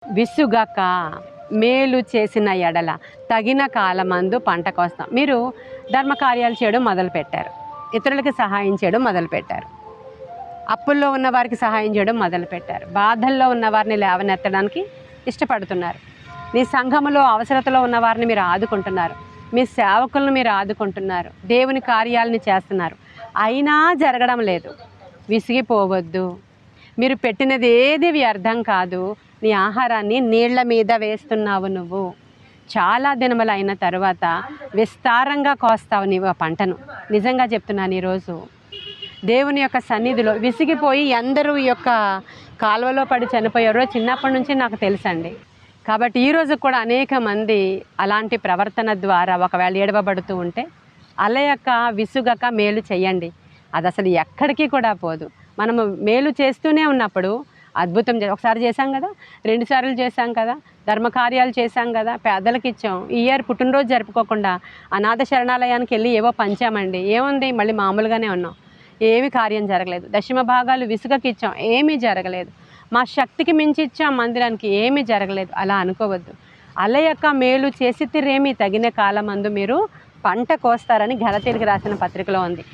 విసుగక మేలు చేసిన ఎడల తగిన కాలమందు పంట కోస్తాం. మీరు ధర్మకార్యాలు చేయడం మొదలుపెట్టారు, ఇతరులకి సహాయం చేయడం మొదలుపెట్టారు, అప్పుల్లో ఉన్న వారికి సహాయం చేయడం మొదలుపెట్టారు, బాధల్లో ఉన్న వారిని లేవనెత్తడానికి ఇష్టపడుతున్నారు, మీ సంఘములో అవసరతలో ఉన్న వారిని మీరు ఆదుకుంటున్నారు, మీ సేవకులను మీరు ఆదుకుంటున్నారు, దేవుని కార్యాలని చేస్తున్నారు, అయినా జరగడం లేదు. విసిగిపోవద్దు. మీరు పెట్టినది ఏది వ్యర్థం కాదు. నీ ఆహారాన్ని నీళ్ల మీద వేస్తున్నావు. నువ్వు చాలా దినములు అయిన తర్వాత విస్తారంగా కోస్తావు నీవు ఆ పంటను. నిజంగా చెప్తున్నాను, ఈరోజు దేవుని యొక్క సన్నిధిలో విసిగిపోయి ఎందరూ ఈ యొక్క కాలువలో పడి చనిపోయారో చిన్నప్పటి నుంచి నాకు తెలుసండి. కాబట్టి ఈరోజు కూడా అనేక మంది అలాంటి ప్రవర్తన ద్వారా ఒకవేళ ఏడవబడుతూ ఉంటే అలయక విసుగక మేలు చెయ్యండి. అది అసలు ఎక్కడికి కూడా పోదు. మనము మేలు చేస్తూనే ఉన్నప్పుడు అద్భుతం ఒకసారి చేశాం కదా, 2 సార్లు చేశాం కదా, ధర్మకార్యాలు చేశాం కదా, పేదలకు ఇచ్చాం. ఈ ఇయర్ పుట్టినరోజు జరుపుకోకుండా అనాథ శరణాలయానికి వెళ్ళి ఏవో పంచామండి. ఏముంది, మళ్ళీ మామూలుగానే ఉన్నాం. ఏమి కార్యం జరగలేదు. దశమ భాగాలు విసుగకి ఇచ్చాం, ఏమీ జరగలేదు. మా శక్తికి మించి ఇచ్చాం మందిరానికి, ఏమీ జరగలేదు. అలా అనుకోవద్దు. అలయక మేలు చేసి తిరేమి తగిన కాలమందు మీరు పంట కోస్తారని గలతీయులకు రాసిన పత్రికలో ఉంది.